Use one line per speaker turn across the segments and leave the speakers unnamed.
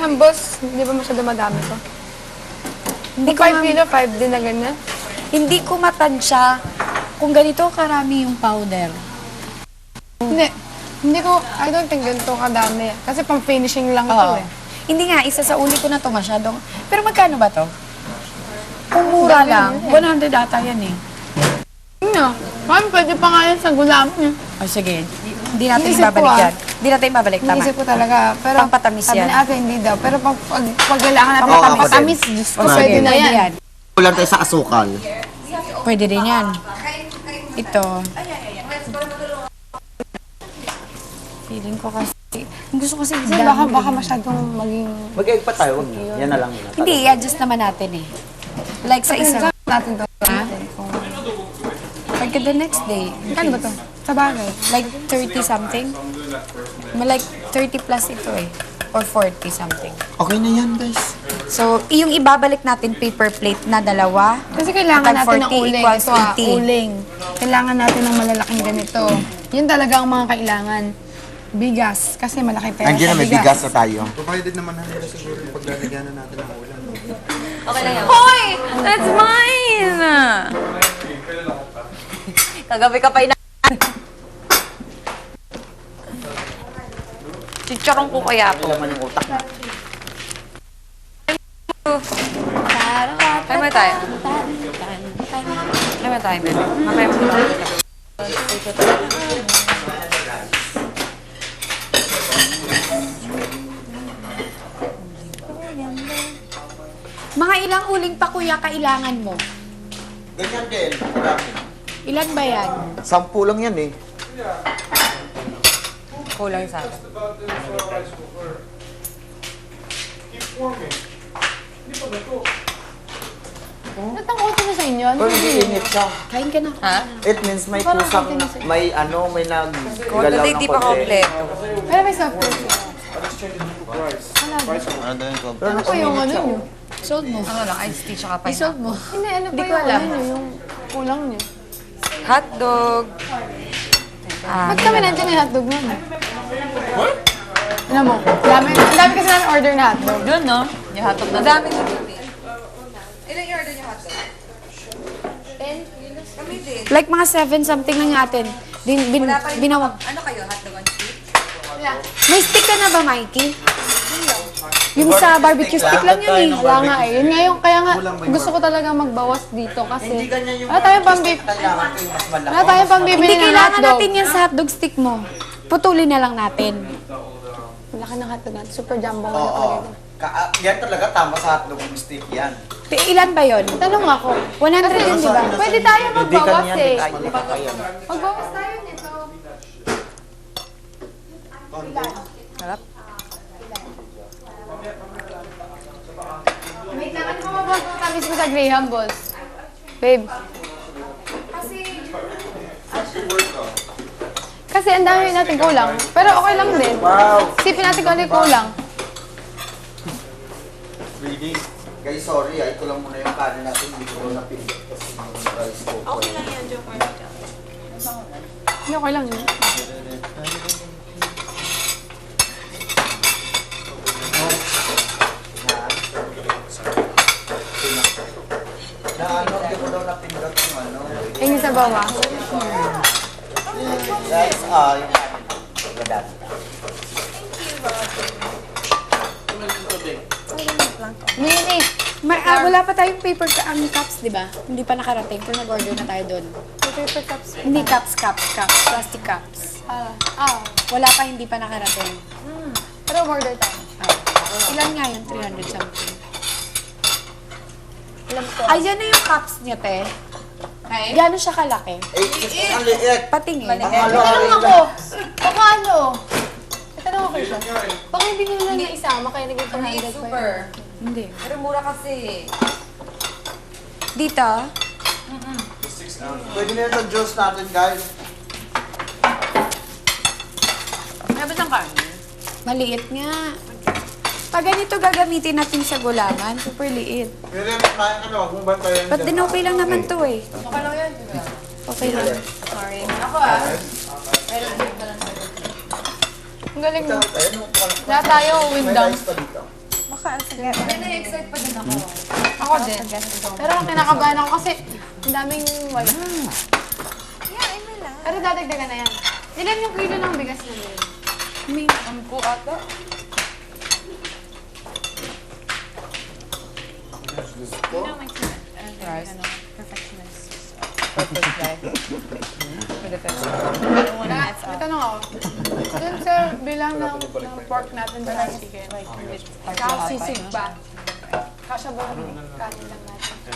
ng boss, hindi ba masyado madami to?
Hindi
Kung 5 kilo, 5 din na ganyan.
Hindi ko matansya kung ganito karami yung powder.
Hindi ko, I don't think ganito kadami. Kasi pang finishing lang to
Oo.
eh.
Hindi nga, isa sa uli ko na to masyadong... Pero magkano ba to? Kung mura lang, 100 ata yan eh.
Ano? Ma'am, pwede pa nga yan sa gulaman.
O sige, hindi natin
Iniisip ko,
ibabalik yan. Hindi natin ibabalik, tama.
Naisip ko talaga. Pero
Pampatamis
sabi
yan.
ni ate, hindi daw. Pero pag kailangan natin
Oo, ako
pampatamis, Diyos ko,
O sige,
pwede na yan.
Kulang tayo sa asukal.
Pwede rin yan. Ito. Feeling ko kasi... Gusto ko kasi...
Kasi baka masyadong maging...
Mag-egg pa tayo, huwag niyo. Yan na lang yun.
Hindi, i-adjust naman natin eh. Like sa isa.
natin to.
Like the next day.
Kano ba to? Sa bagay.
Like 30 something. Like 30 plus ito eh. Or 40 something.
Okay na yan, guys.
So, yung ibabalik natin paper plate na dalawa.
Kasi kailangan
Pag
natin ng
40
uling.
equals
Ito
80.
uling. Kailangan natin ng malalaking ganito. Yun talaga ang mga kailangan. Bigas. Kasi malaki pera
Andiyan na, may bigas na tayo.
Provided naman na nila siguro yung paglalagyan na natin ng ulam.
Hoy! That's mine! Kagabi ka pa ina... Chicharong ko kaya to.
Laman yung utak na.
Kaya mo tayo. Kaya mo tayo, baby. Mamaya mo lang.
Mga ilang uling pa kuya kailangan mo?
Ganyan din. Marami.
Ilan ba yan?
10 lang yan eh.
Kulang sa akin.
Natanggol na sa inyo?
Pero hindi init siya.
Kain ka na.
Ha?
It means may kusang, may ano, may naggalaw
Hindi,
ng
di pa
konti.
kompleto.
Pero may soft drinks. Ano pa yung ano nyo?
Sold mo.
Ano lang, iced tea tsaka
I-sold
pineapple.
mo.
Hindi, ano pa
Hindi ko
yung
alam.
ano nyo? Yung kulang nyo.
Hotdog.
Ba't kami nandiyan yung hotdog mo? What? Alam mo, ang dami kasi namin order na hotdog.
Doon, no? Yung hotdog na. Madami ko dito. Ilan yung order niyo hotdog? Kami din.
Like mga 7 something lang natin.
Wala pa rin.
Binawag.
Ano kayo? Hotdog on stick?
May stick ka na ba, Mikey? Yung sa barbecue stick lang yun eh.
Wala nga eh. Yun nga yung, kaya nga gusto ko talaga magbawas dito kasi
Hindi ganyan yung
wala tayong pambib...
kailangan ko yung mas malaki.
Wala tayong pambibili
Hindi
ng
kailangan
hotdog.
natin yan sa hotdog stick mo. Putulin na lang natin.
Laki ng hotdog natin. Super jumbo nga
Oo.
nakalagay.
Yan talaga tama sa hotdog yung stick yan.
Ilan ba yon?
Tanong ako.
100 yun, di ba?
Pwede tayo
Hindi
magbawas
ganyan,
eh.
hindi ka kaya.
Magbawas tayo nito.
Harap.
Wait lang, ano mo ba tamis mo sa Graham Balls? Babe. Kasi ang dami natin kulang. Pero okay lang din.
Wow!
Sipin natin kung ano yung kulang.
Really? Guys, sorry ito lang muna yung kanin natin. Hindi ko napindot kasi yung rice ko. Okay lang yan,
Hindi, okay lang yun.
Na ano, hindi ko daw napindot yung ano.
Yung sa baba.
Guys, yung kanin. Gadan.
Mini.
Wala pa tayong paper cups, di ba? Hindi pa nakarating. Pero nag-order na tayo doon.
Paper cups.
Hindi cups. Plastic cups. Wala pa, hindi pa nakarating.
Pero order tayo.
Ilan nga yun? 300 something.
Alam ko.
Ayan na yung cups niya, te. Gano'n siya kalaki?
Ang liit.
Patingin.
Ang halo
Tanong ako. Paano? Tanong ako siya. Baka hindi nyo lang na isama kaya naging 200 pa yun.
Super.
Hindi.
Pero mura kasi.
Dito?
Pwede na yung juice natin, guys.
Ano ba siyang kanin?
Maliit nga. Pag ganito gagamitin natin sa gulaman, super liit.
Pero kaya ka na, huwag mong bantayan
But din okay lang naman to eh.
Okay lang yan, di ba?
Okay lang.
Sorry. Ako ah.
Ang galing mo. Lahat tayo,
May
windang.
rice pa dito.
sige. Na-excite pa din ako.
Ako din. Pero kinakabahan ako kasi ang daming white.
Yeah, I will lang.
Pero dadagdagan na yan. Ilan yung kilo ng bigas na yun?
May 10 ata.
Rice.
Perfectionist.
Perfect guy. For the best.
May tanong ako. Dun sa bilang ng pork natin sa chicken. Sisig ba? Kasya ba yung kanin lang natin?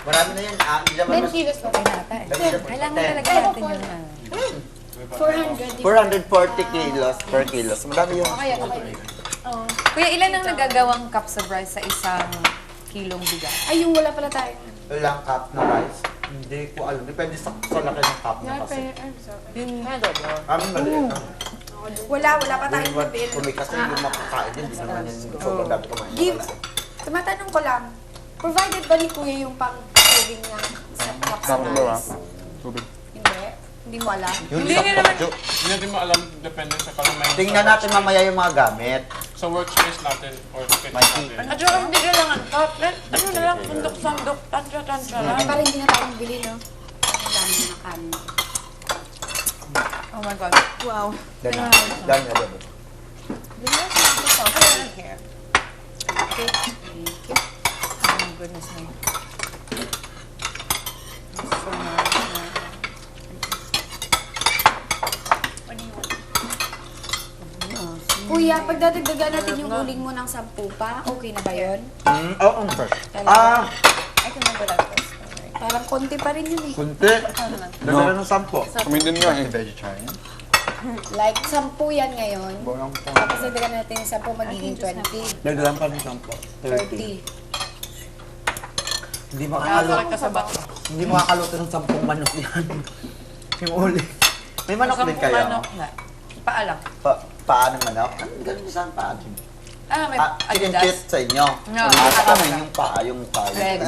Marami na yan. Hindi naman
10 kilos ba?
Kailangan talaga natin yung
440 kilos per kilos. Madami yun.
Okay, okay.
Kuya, ilan ang nagagawang cups of rice sa isang kilong bigas?
Ay, yung wala pala tayo.
Ilang cup na rice? Hindi ko alam. Depende sa laki ng cup na kasi. Amin maliit na.
Wala pa tayong bill.
Kung may kasi yung makakain din, hindi naman yung sobrang dami kumain.
Give. Tumatanong ko lang, provided ba ni Kuya yung pang-serving niya sa cups of rice? Hindi? Hindi mo alam?
Yung isang pokjo.
Hindi natin mo alam, depende sa kung may...
Tingnan natin mamaya yung mga gamit.
Sa workspace natin or kitchen
Mikey.
natin.
At saka hindi kailangan tablet. Ano na lang, sandok-sandok, tansya-tansya lang.
Para hindi na tayong bili, no? Ang dami na kanin.
Oh my God.
Wow.
Dahil na, dahil na.
Here. Okay. Thank you. Oh my goodness me. So nice. What do you want?
Kuya, pag dadagdagan natin yung uling mo ng 10 pa, okay na ba yun?
Oo, first.
I can remember that first.
Parang konti pa rin yun eh.
Kunti. Dagdagan ng 10.
Kami din nga eh, vegetarian.
Like, 10 yan ngayon.
Borang po.
Tapos dagdagan natin yung 10, magiging 20.
Dagdagan pa ng 10.
30.
Hindi makakaluto.
ka sa bato.
Hindi makakaluto ng 10 manok yan. Yung uli. May manok din kayo?
Manok na. Paalang.
Paano manok? Ganun saan paa din?
May
Chicken
Adidas.
feet sa inyo?
No.
Sa kami yung paa, yung paa.
Leg.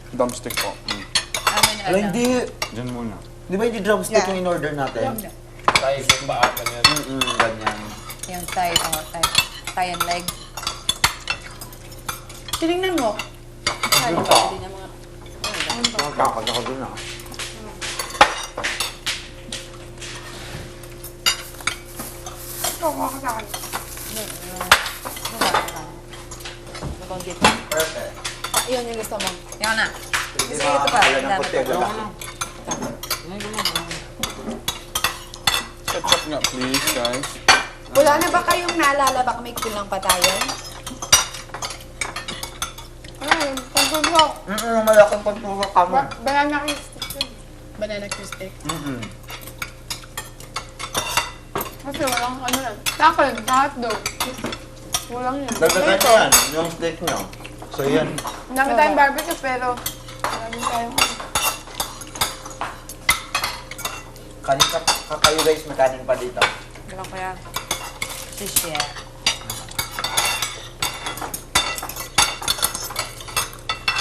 Dumpstick po.
Alam, hindi.
Diyan muna.
Di ba hindi drumstick yung in-order natin?
Tayo yung baa, ganyan.
Ganyan.
Yung thigh, thigh and leg. Tinignan mo.
Yung paa. Kakad ako dun ah. Perfect.
Yun yung gusto mo. Yan na.
Hindi
Kasi ito pa,
makakala ng
dami
puti. Wala.
Ketchup nga please, guys.
Wala na ba kayong naalala? Baka may kulang pa tayo?
Ay, pagbubuhok.
Malaking pagtuwa ka mo.
Banana cake stick yun.
Banana crisp stick.
Kasi walang ano lang. Takal, hotdog. Walang yun.
Dagdagan nyo yan, yung steak nyo. So yan.
Ang dami tayong barbecue pero marami tayong
Kanin ka kayo guys, may kanin pa dito.
Wala kaya. Shish yeah.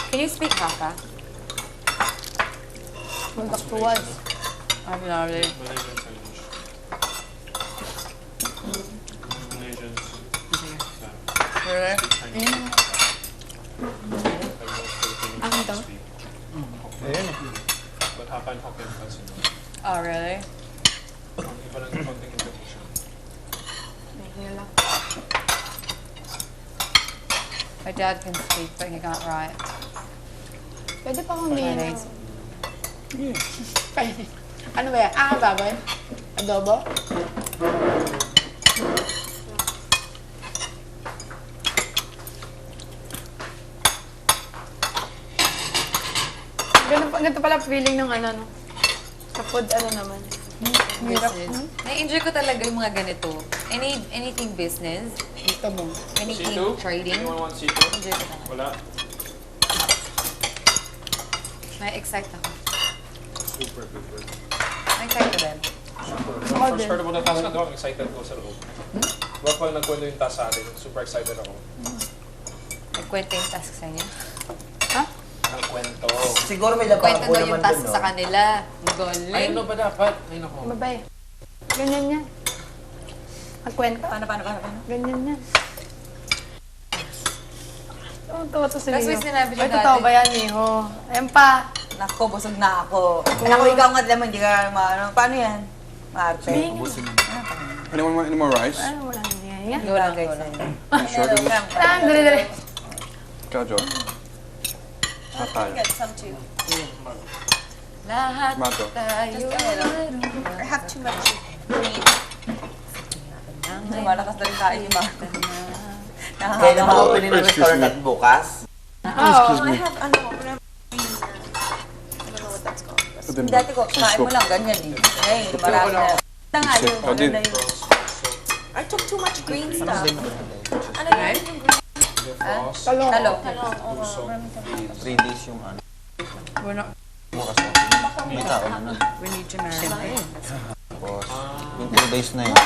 Can you speak Hakka?
magdaktuwas.
I'm sorry.
Malaysian sandwich. Malaysian
Really?
Ano to?
But Hakka and Hokkien kasi.
Oh, really?
Iba lang yung konting invitation.
My dad can speak, but he can't write.
Pwede pa kumain ng...
Ano ba yan? Baboy? Adobo?
Ganito pala feeling ng ano, no? Sa food, ano naman. Hirap, no?
Na-enjoy ko talaga yung mga ganito. Anything business,
Gusto mo.
anything
C2?
trading,
Anyone want C2?
enjoy ko talaga.
Wala.
May-excite ako.
Super good.
May-excite ko din.
First heard about the task na doon, excited ko sa loob. Diba pag nagkwento yung task sa atin, super excited ako.
Nagkwento yung task sa inyo.
Ang kwento.
Siguro may
Kwento
lababo
daw
naman
yung task
dun, no?
sa kanila. Ang galing.
Ay, ano ba dapat? Ay, nako.
Babay. Ganyan yan. Magkwento.
Paano?
Ganyan yan. Tuwa to si
That's
Leo.
why sinabi niya
Ay, totoo
dati.
ba yan, Leo? Ayan pa.
Nako, busog na ako. Ako, ikaw nga naman, hindi ka maano. Paano yan? Maarte.
Anyone want any more rice?
Ano, wala na yan.
Wala guys.
You sure this is
Ah, dali.
Gajo? Not tayo.
Lahat
Tomato.
tayo.
I have too much green.
Malakas na rin tayo, iba.
Kailan ma-opening ng restaurant bukas?
Excuse me.
I have, ano, green. I don't know what that's called.
Dati ko, kain mo lang, ganyan eh. Ngayon, marami na. Tangali,
Adin.
maganda yun.
I took too much green stuff. Ano yun? Yung green?
Talong.
Talong.
3 days yung ano. Bukas na. May tao na nun. Tapos, yung 2 days na yun.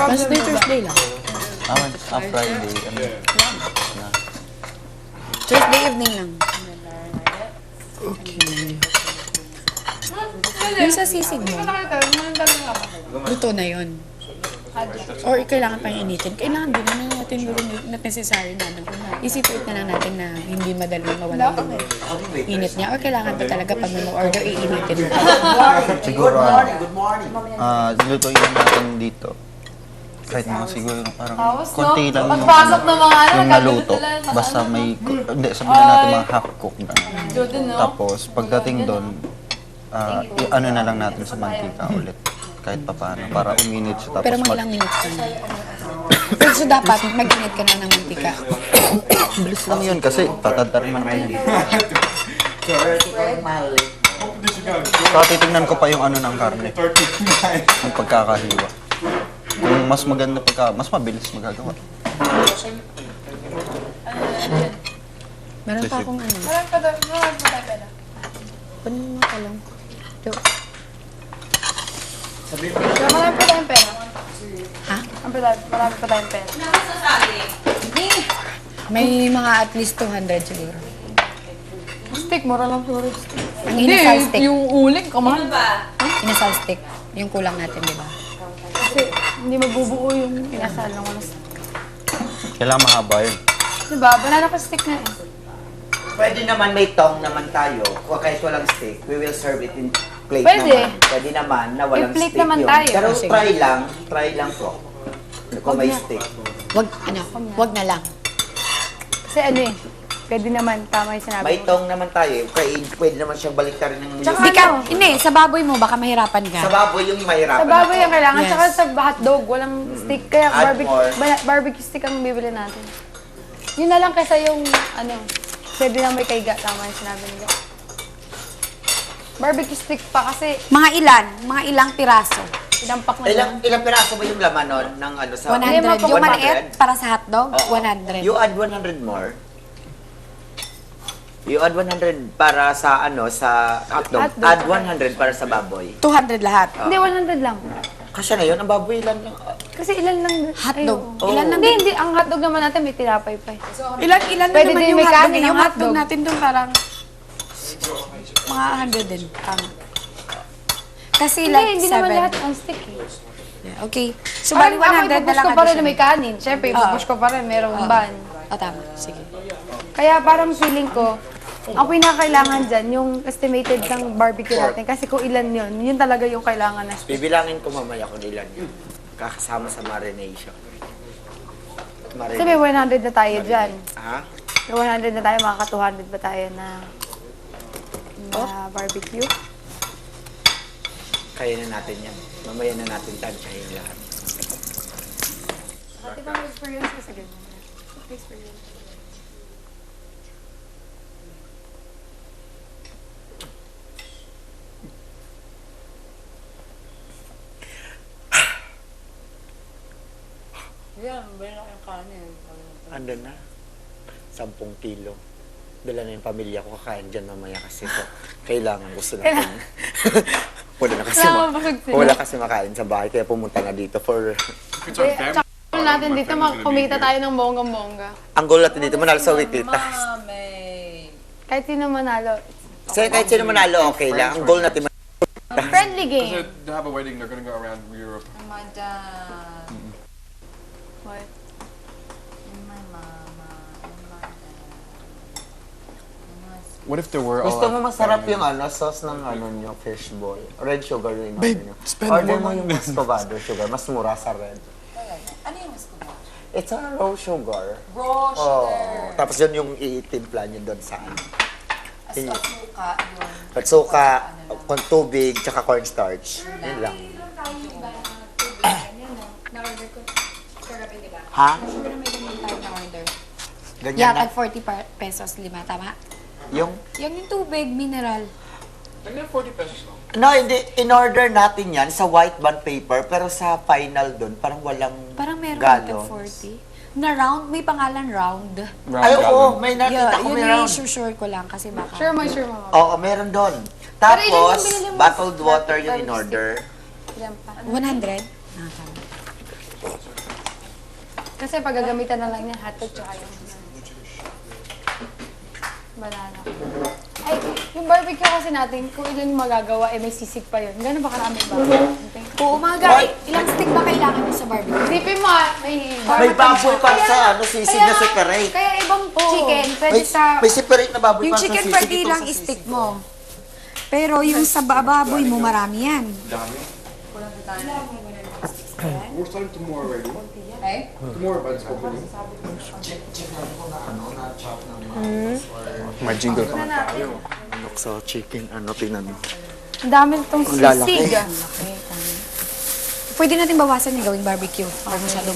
Wednesday, Thursday lang.
Friday. Ano? Na.
Thursday evening lang. Yung sa sisig mo, luto na yun. Or kailangan pang initin. Kailangan din naman natin not necessary na. Isipin na lang natin na hindi madaling mawala yung init niya. Or kailangan pa talaga pag may order, iinitin mo.
Siguro, lutuin lang natin dito. Kahit mga siguro parang konti lang yung,
Pagpasok ng mga ano,
yung naluto. Basta may, hindi, sabihin natin mga half cook na. Tapos, pagdating doon, ano na lang natin sa mantika ulit. Kahit pa paano, para uminit siya. Tapos
Pero mga ilang minutes ka na. Pero so dapat, mag-init ka na ng mantika.
bilis lang yun kasi tatadar man kayo. Saka titignan ko pa yung ano ng karne. Yung pagkakahiwa. Kung mas maganda mas mabilis magagawa.
Meron pa akong ano.
Marami pa tayo pala.
Kunin mo ka lang. Jo.
Pero marami pa tayong pera.
Ha?
Marami pa tayong pera.
May mga at least 200 siguro.
Steak, mura lang siguro.
Ang inasal steak.
Yung uling, kamahal.
Inasal steak. Yung kulang natin, di ba?
Kasi hindi mabubuo yung inasal ng walang steak.
Kailangan mahaba yun.
Diba? Banana pa steak na eh.
Pwede naman may tong naman tayo. Kahit walang steak, we will serve it in plate
Pwede.
naman. Pwede naman na walang
I-plate
steak
naman
yun.
tayo.
Pero
Sige.
try lang po. Kung may steak.
Wag na lang.
Kasi ano eh, pwede naman, tama yung sinabi
May
mo.
tong naman tayo. Pwede naman siyang baliktarin ng
Tsaka
Di ka, hindi, sa baboy mo, baka mahirapan ka.
Sa baboy yung mahirapan.
Sa baboy
ako.
yung kailangan,
Yes.
tsaka sa hotdog, walang steak. Kaya
Add more.
barbecue steak ang bibili natin. Yun na lang kaysa yung, ano, pwede na may kaiga, tama yung sinabi nila. Barbecue stick pa kasi
Mga ilang piraso.
inampak na lang.
Ilang piraso ba yung laman nun ng ano sa
100. Yung
100?
maliit para sa hotdog,
Oo.
100.
You add 100 more. You add 100 para sa ano sa hotdog.
Hotdog.
Add 100 para sa baboy.
200 lahat.
Hindi, 100 lang.
Kasi na yun, ang baboy lang.
Kasi ilan lang.
Hotdog.
Ay, oo.
Ilan lang?
Hindi. Ang hotdog naman natin may tinapay pa eh.
Ilan
Pwede
naman
din
yung
may
hotdog.
kanin ng
Yung hotdog
hotdog.
natin doon parang mga 100 din. Tama. Kasi like
Hindi
7.
naman lahat ang stick eh.
Okay. So, bali 100 na lang.
ko pa rin na may
additional.
kanin. Siyempre, ipupush ko pa rin. Merong ban.
Tama. Sige.
Kaya parang feeling ko, ang pinakailangan dyan, yung estimated ng barbecue natin. Kasi kung ilan yun talaga yung kailangan na stick.
Bibilangin ko mamaya kung ilan yun. Kakasama sa marination.
Sabi, 100 na tayo dyan.
Ha?
Yung 100 na tayo, makaka 200 ba tayo na barbecue?
Kaya na natin yan. Mamaya na natin tansyahin lahat.
Pati bang experience kasi ganyan? Experience.
Yan, balik na yung kanin.
Ando na. 10 kilo. Dala na yung pamilya ko, kakain dyan mamaya kasi ito. Kailangan gusto natin. Wala kasi makain sa bahay, kaya pumunta na dito for...
Tsaka natin dito, kumita tayo ng bonggang-bongga.
Ang goal natin dito, manalo sa Wikitas.
Mami.
Kahit sino manalo.
Kahit sino manalo, okay lang. Ang goal natin,
Friendly game.
Kasi they have a wedding, they're gonna go around Europe.
Oh my dad.
What?
And my mama. And my dad.
What if there were
Gusto
all
mo masarap yung sauce ng nyo, fishball. Red sugar yung order nyo.
spend
Order
more
mo yung muscovado sugar, mas mura sa red.
Ano yung mas kumakain?
It's a raw sugar.
Raw sugar.
Tapos yun yung itimpla nyo doon sa
As suka, yun.
Patsuka, kung tubig, tsaka cornstarch. Yun lang.
Na-order ko. Kagabi, di ba?
Ha?
Siguro may ganyan tayo na-order.
Ganyan
Yeah,
na.
tag 40 pesos, 5. Tama?
Yung
Yung tubig, mineral.
Naging 40 pesos lang.
no, hindi. In-order natin yan sa white bond paper, pero sa final doon, parang walang
Parang meron
gallons.
tag 40. Na round, may pangalan round.
Ay, oo, may nakita ko
Yun
meron.
yung sure ko lang kasi baka.
Sure mo.
Oo, meron doon.
Pero ilan yung
Tapos,
binili mo?
bottled water yung in-order.
Ilan pa?
100? Ah, tama.
Kasi pag gagamitan na lang niya, hotdog tsaka yung banana. Ay, yung barbecue kasi natin, kung ilan yung magagawa, may sisig pa yun. Gano'n ba karami ba?
Oo, umaga. Ilang stick ba kailangan mo sa barbecue?
Isipin mo, may
May baboy pa sa sisig na separate.
Kaya ibang chicken, pwede
May,
sa...
may separate na baboy
Yung
pa sa
chicken
sisig.
pwede
ito
lang
sa
stick
sisig.
mo. Pero yung sa baboy mo, marami yan.
We're starting tomorrow already.
Eh?
Tomorrow, but it's opening. My jingle pa tayo.
So, chicken, tingnan mo.
Ang dami itong
Ang lalaki.
sisig.
Pwede natin bawasan yung gawing barbecue para masyadong